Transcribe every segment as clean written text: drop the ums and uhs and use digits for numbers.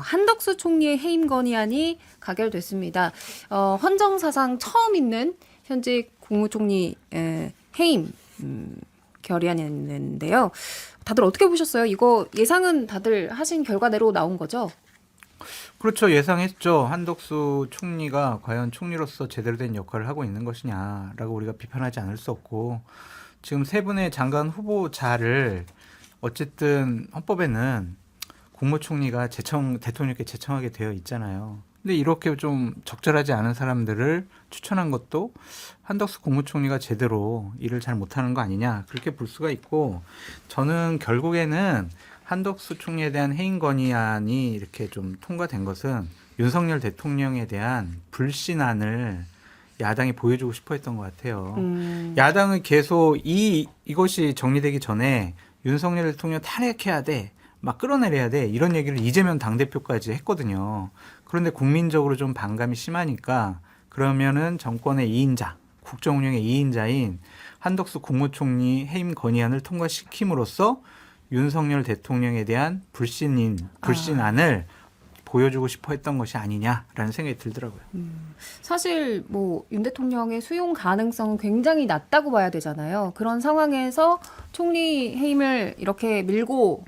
한덕수 총리의 해임 건의안이 가결됐습니다. 헌정 사상 처음 있는 현직 국무총리 해임 결의안이었는데요. 다들 어떻게 보셨어요? 이거 예상은 다들 하신 결과대로 나온 거죠? 그렇죠. 예상했죠. 한덕수 총리가 과연 총리로서 제대로 된 역할을 하고 있는 것이냐라고 우리가 비판하지 않을 수 없고, 지금 세 분의 장관 후보자를 어쨌든 헌법에는 국무총리가 대통령께 제청하게 되어 있잖아요. 근데 이렇게 좀 적절하지 않은 사람들을 추천한 것도 한덕수 국무총리가 제대로 일을 잘 못하는 거 아니냐, 그렇게 볼 수가 있고, 저는 결국에는 한덕수 총리에 대한 해임 건의안이 이렇게 좀 통과된 것은 윤석열 대통령에 대한 불신안을 야당이 보여주고 싶어 했던 것 같아요. 야당은 계속 이것이 정리되기 전에 윤석열 대통령 탄핵해야 돼, 막 끌어내려야 돼, 이런 얘기를 이재명 당대표까지 했거든요. 그런데 국민적으로 좀 반감이 심하니까 그러면은 정권의 2인자, 국정운영의 2인자인 한덕수 국무총리 해임 건의안을 통과시킴으로써 윤석열 대통령에 대한 불신안을 보여주고 싶어 했던 것이 아니냐라는 생각이 들더라고요. 사실 뭐 윤 대통령의 수용 가능성은 굉장히 낮다고 봐야 되잖아요. 그런 상황에서 총리 해임을 이렇게 밀고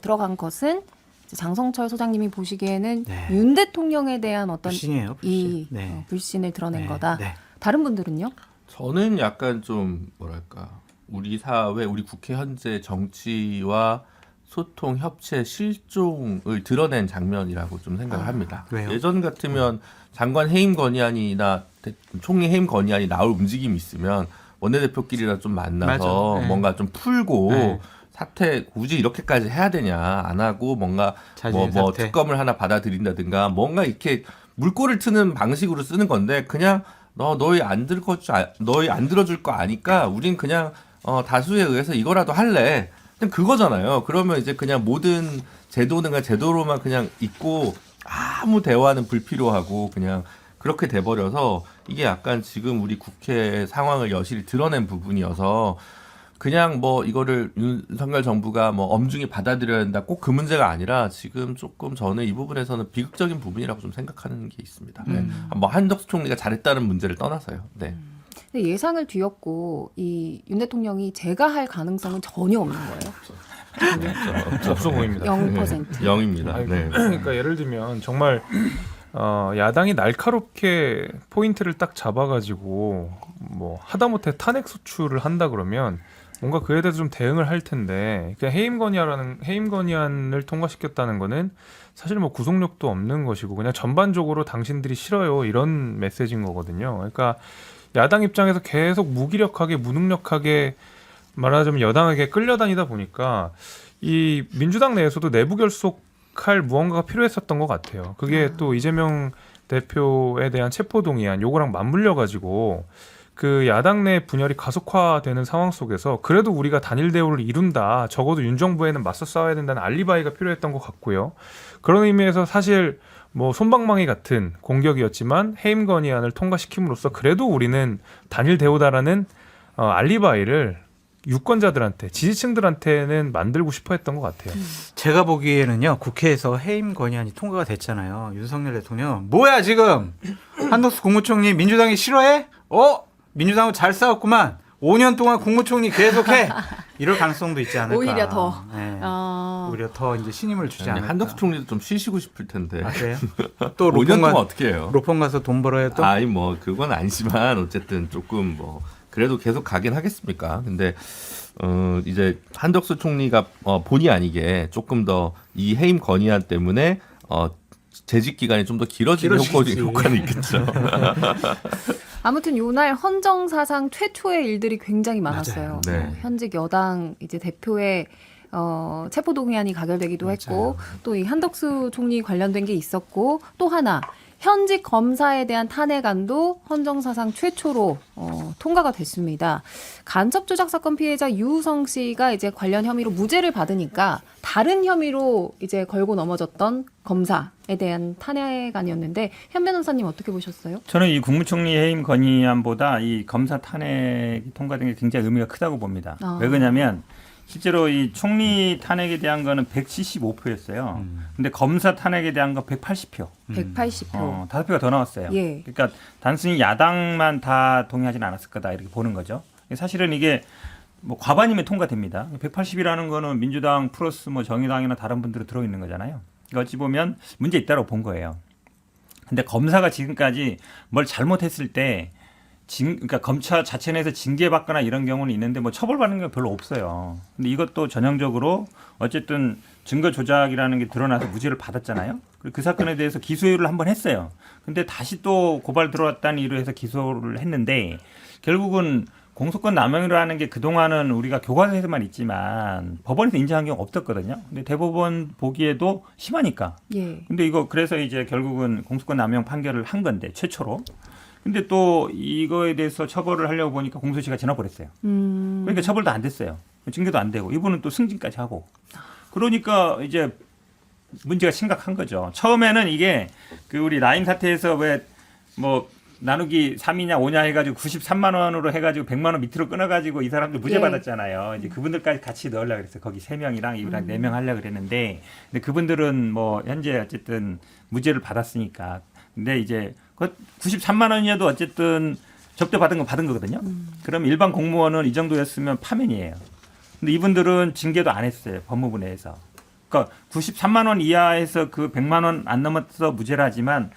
들어간 것은 장성철 소장님이 보시기에는 네. 윤 대통령에 대한 어떤 불신이에요, 불신. 네. 불신을 드러낸 네. 거다. 네. 다른 분들은요? 저는 약간 좀 뭐랄까, 우리 사회, 우리 국회 현재 정치와 소통, 협체, 실종을 드러낸 장면이라고 좀 생각을 합니다. 왜요? 예전 같으면 장관 해임 건의안이나 총리 해임 건의안이 나올 움직임이 있으면 원내대표끼리라 좀 만나서 맞아. 네. 뭔가 좀 풀고 네. 사퇴 굳이 이렇게까지 해야 되냐 안 하고 뭔가 자진 뭐 사퇴. 특검을 하나 받아들인다든가 뭔가 이렇게 물꼬를 트는 방식으로 쓰는 건데, 그냥 너희 안 들어줄 거 아니까 우린 그냥 다수에 의해서 이거라도 할래. 그냥 그거잖아요. 그러면 이제 그냥 모든 제도는 제도로만 그냥 있고 아무 대화는 불필요하고 그냥 그렇게 돼버려서, 이게 약간 지금 우리 국회 상황을 여실히 드러낸 부분이어서, 그냥 뭐 이거를 윤석열 정부가 뭐 엄중히 받아들여야 된다, 꼭 그 문제가 아니라 지금 조금 저는 이 부분에서는 비극적인 부분이라고 좀 생각하는 게 있습니다. 네. 뭐 한덕수 총리가 잘했다는 문제를 떠나서요. 네. 근데 예상을 뒤엎고 이 윤 대통령이 제가 할 가능성은 전혀 없는 거예요. 없어 보입니다. 0%. 0입니다. 아니, 네. 그러니까 예를 들면 정말 야당이 날카롭게 포인트를 딱 잡아가지고 뭐 하다못해 탄핵 소추를 한다 그러면 뭔가 그에 대해서 좀 대응을 할 텐데, 그냥 해임 건의안을 통과시켰다는 거는 사실 뭐 구속력도 없는 것이고 그냥 전반적으로 당신들이 싫어요, 이런 메시지인 거거든요. 그러니까 야당 입장에서 계속 무기력하게 무능력하게 말하자면 여당에게 끌려다니다 보니까 이 민주당 내에서도 내부 결속할 무언가가 필요했었던 것 같아요. 그게 또 이재명 대표에 대한 체포동의안 요거랑 맞물려 가지고 그 야당 내 분열이 가속화되는 상황 속에서 그래도 우리가 단일 대우를 이룬다, 적어도 윤 정부에는 맞서 싸워야 된다는 알리바이가 필요했던 것 같고요. 그런 의미에서 사실 뭐 솜방망이 같은 공격이었지만 해임 건의안을 통과시킴으로써 그래도 우리는 단일 대우다라는 알리바이를 유권자들한테, 지지층들한테는 만들고 싶어 했던 것 같아요. 제가 보기에는요, 국회에서 해임 건의안이 통과가 됐잖아요. 윤석열 대통령 뭐야 지금 한덕수 국무총리 민주당이 싫어해? 민주당은 잘 싸웠구만. 5년 동안 국무총리 계속해. 이럴 가능성도 있지 않을까. 오히려 더. 네. 오히려 더 이제 신임을 주지 않을까. 한덕수 총리도 좀 쉬시고 싶을 텐데. 아, 그래요? 또 5년 동안 어떻게 해요? 로펌 가서 돈 벌어야 또. 아니 뭐 그건 아니지만 어쨌든 조금 뭐 그래도 계속 가긴 하겠습니까? 근데 이제 한덕수 총리가 본의 아니게 조금 더 이 해임 건의안 때문에 재직 기간이 좀 더 길어지는 효과는 있겠죠. 아무튼 요날 헌정 사상 최초의 일들이 굉장히 많았어요. 맞아요. 네. 현직 여당 이제 대표의 체포동의안이 가결되기도 했고, 또 이 한덕수 총리 관련된 게 있었고, 또 하나 현직 검사에 대한 탄핵안도 헌정 사상 최초로 통과가 됐습니다. 간첩 조작 사건 피해자 유우성 씨가 이제 관련 혐의로 무죄를 받으니까 다른 혐의로 이제 걸고 넘어졌던 검사에 대한 탄핵안이었는데, 현 변호사님 어떻게 보셨어요? 저는 이 국무총리 해임 건의안보다 이 검사 탄핵이 통과된 게 굉장히 의미가 크다고 봅니다. 왜 그러냐면 실제로 이 총리 탄핵에 대한 거는 175표였어요. 근데 검사 탄핵에 대한 거 180표. 180표. 5표가 더 나왔어요. 예. 그러니까 단순히 야당만 다 동의하진 않았을 거다 이렇게 보는 거죠. 사실은 이게 뭐 과반이면 통과됩니다. 180이라는 거는 민주당 플러스 뭐 정의당이나 다른 분들이 들어있는 거잖아요. 그러니까 어찌 보면 문제 있다고 본 거예요. 근데 검사가 지금까지 뭘 잘못했을 때 그러니까 검찰 자체 내에서 징계받거나 이런 경우는 있는데 뭐 처벌받는 게 별로 없어요. 근데 이것도 전형적으로 어쨌든 증거 조작이라는 게 드러나서 무죄를 받았잖아요. 그리고 그 사건에 대해서 기소유예를 한번 했어요. 근데 다시 또 고발 들어왔다는 이유로 해서 기소를 했는데 결국은 공소권 남용이라는 게 그동안은 우리가 교과서에서만 있지만 법원에서 인정한 경우가 없었거든요. 근데 대법원 보기에도 심하니까. 예. 근데 이거 그래서 이제 결국은 공소권 남용 판결을 한 건데 최초로. 근데 또 이거에 대해서 처벌을 하려고 보니까 공소시효가 지나버렸어요. 그러니까 처벌도 안 됐어요. 징계도 안 되고 이분은 또 승진까지 하고. 그러니까 이제 문제가 심각한 거죠. 처음에는 이게 그 우리 라임 사태에서 왜 뭐 나누기 3이냐 5냐 해가지고 93만 원으로 해가지고 100만 원 밑으로 끊어가지고 이 사람들 무죄 예. 받았잖아요. 이제 그분들까지 같이 넣으려고 그랬어요. 거기 3명이랑 이분랑 4명 하려고 그랬는데 근데 그분들은 뭐 현재 어쨌든 무죄를 받았으니까. 근데 이제 그 93만 원이어도 어쨌든 접대 받은 건 받은 거거든요. 그럼 일반 공무원은 이 정도였으면 파면이에요. 근데 이분들은 징계도 안 했어요. 법무부 내에서. 그러니까 93만 원 이하에서 그 100만 원 안 넘어서 무죄라지만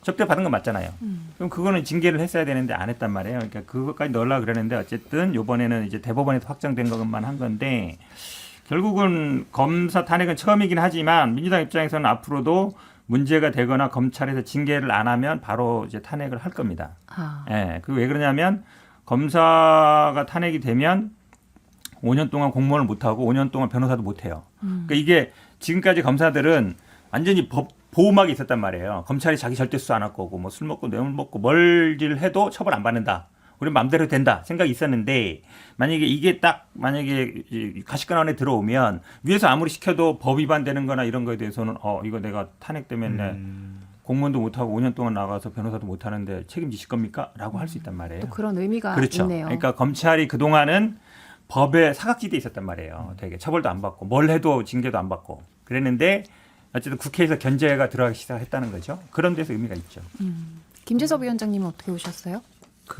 접대 받은 건 맞잖아요. 그럼 그거는 징계를 했어야 되는데 안 했단 말이에요. 그러니까 그것까지 넣으려고 그러는데 어쨌든 이번에는 이제 대법원에서 확정된 것만 한 건데 결국은 검사 탄핵은 처음이긴 하지만 민주당 입장에서는 앞으로도 문제가 되거나 검찰에서 징계를 안 하면 바로 이제 탄핵을 할 겁니다. 아. 예. 그 왜 그러냐면 검사가 탄핵이 되면 5년 동안 공무원을 못 하고 5년 동안 변호사도 못 해요. 그러니까 이게 지금까지 검사들은 완전히 보호막이 있었단 말이에요. 검찰이 자기 절대 수사 안 할 거고 뭐 술 먹고 뇌물 먹고 뭘를 해도 처벌 안 받는다. 우리 마음대로 된다 생각이 있었는데 만약에 이게 딱 만약에 가시권 안에 들어오면 위에서 아무리 시켜도 법 위반되는 거나 이런 거에 대해서는 이거 내가 탄핵 때문에 공무원도 못하고 5년 동안 나가서 변호사도 못하는데 책임지실 겁니까? 라고 할 수 있단 말이에요. 또 그런 의미가 그렇죠. 있네요. 그러니까 검찰이 그동안은 법에 사각지대에 있었단 말이에요. 되게 처벌도 안 받고 뭘 해도 징계도 안 받고 그랬는데 어쨌든 국회에서 견제가 들어가기 시작했다는 거죠. 그런 데서 의미가 있죠. 김재섭 위원장님은 어떻게 보셨어요?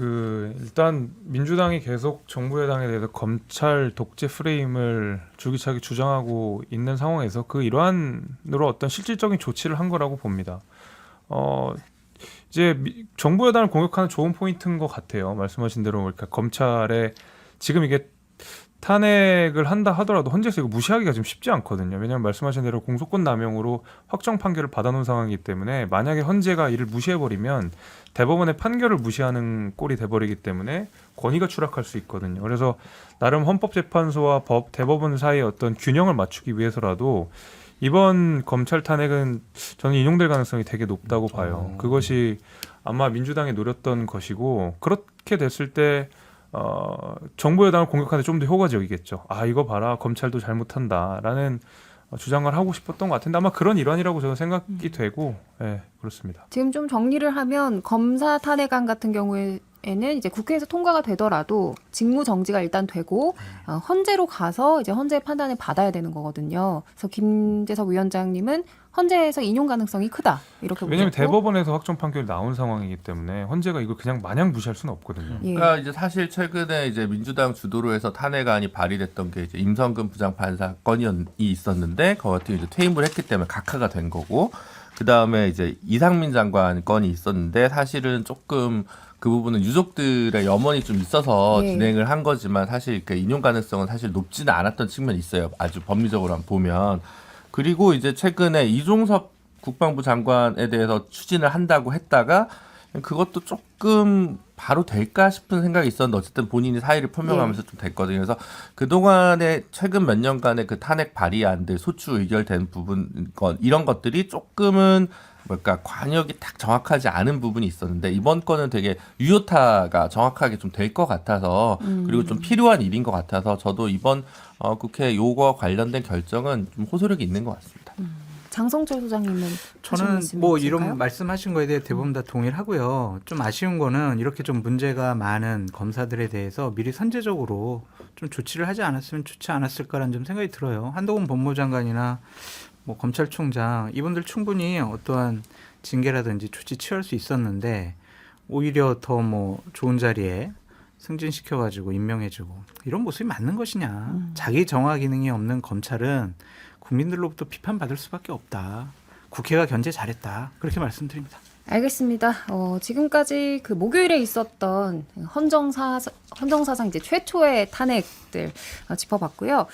일단 민주당이 계속 정부 여당에 대해서 검찰 독재 프레임을 줄기차게 주장하고 있는 상황에서 그 일환으로 어떤 실질적인 조치를 한 거라고 봅니다. 이제 정부 여당을 공격하는 좋은 포인트인 것 같아요. 말씀하신 대로 그러니까 검찰에 지금 이게 탄핵을 한다 하더라도 헌재에서 이거 무시하기가 좀 쉽지 않거든요. 왜냐하면 말씀하신 대로 공소권 남용으로 확정 판결을 받아놓은 상황이기 때문에 만약에 헌재가 이를 무시해버리면 대법원의 판결을 무시하는 꼴이 돼버리기 때문에 권위가 추락할 수 있거든요. 그래서 나름 헌법재판소와 대법원 사이의 어떤 균형을 맞추기 위해서라도 이번 검찰 탄핵은 저는 인용될 가능성이 되게 높다고 봐요. 그것이 아마 민주당이 노렸던 것이고 그렇게 됐을 때 정부 여당을 공격하는데 좀 더 효과적이겠죠. 이거 봐라 검찰도 잘못한다라는 주장을 하고 싶었던 것 같은데 아마 그런 일환이라고 저는 생각이 되고 그렇습니다. 지금 좀 정리를 하면 검사 탄핵안 같은 경우에는 이제 국회에서 통과가 되더라도 직무 정지가 일단 되고 헌재로 가서 이제 헌재의 판단을 받아야 되는 거거든요. 그래서 김재섭 위원장님은 헌재에서 인용 가능성이 크다 이렇게 왜냐하면 보셨고. 대법원에서 확정 판결이 나온 상황이기 때문에 헌재가 이걸 그냥 마냥 무시할 수는 없거든요. 예. 그러니까 이제 사실 최근에 이제 민주당 주도로 해서 탄핵안이 발의됐던 게 이제 임성근 부장판사 건이 있었는데 그거 같은 이제 퇴임을 했기 때문에 각하가 된 거고 그 다음에 이제 이상민 장관 건이 있었는데 사실은 조금 그 부분은 유족들의 염원이 좀 있어서 예. 진행을 한 거지만 사실 그 인용 가능성은 사실 높지는 않았던 측면이 있어요. 아주 법리적으로 한번 보면. 그리고 이제 최근에 이종섭 국방부 장관에 대해서 추진을 한다고 했다가 그것도 조금 바로 될까 싶은 생각이 있었는데 어쨌든 본인이 사의를 표명하면서 좀 됐거든요. 그래서 그동안에 최근 몇 년간의 그 탄핵 발의안들 소추 의결된 부분 이런 것들이 조금은 뭘까 관역이 딱 정확하지 않은 부분이 있었는데 이번 건은 되게 유효타가 정확하게 좀 될 것 같아서 그리고 좀 필요한 일인 것 같아서 저도 이번 국회 요구와 관련된 결정은 좀 호소력이 있는 것 같습니다. 장성철 소장님은 저는 뭐 이런 말씀하신 거에 대해 대부분 다 동의를 하고요. 좀 아쉬운 거는 이렇게 좀 문제가 많은 검사들에 대해서 미리 선제적으로 좀 조치를 하지 않았으면 좋지 않았을까라는 좀 생각이 들어요. 한동훈 법무장관이나 뭐 검찰총장 이분들 충분히 어떠한 징계라든지 조치 취할 수 있었는데 오히려 더 뭐 좋은 자리에 승진시켜가지고 임명해주고 이런 모습이 맞는 것이냐. 자기 정화 기능이 없는 검찰은 국민들로부터 비판받을 수밖에 없다. 국회가 견제 잘했다. 그렇게 말씀드립니다. 알겠습니다. 지금까지 그 목요일에 있었던 헌정사상 이제 최초의 탄핵들 짚어봤고요.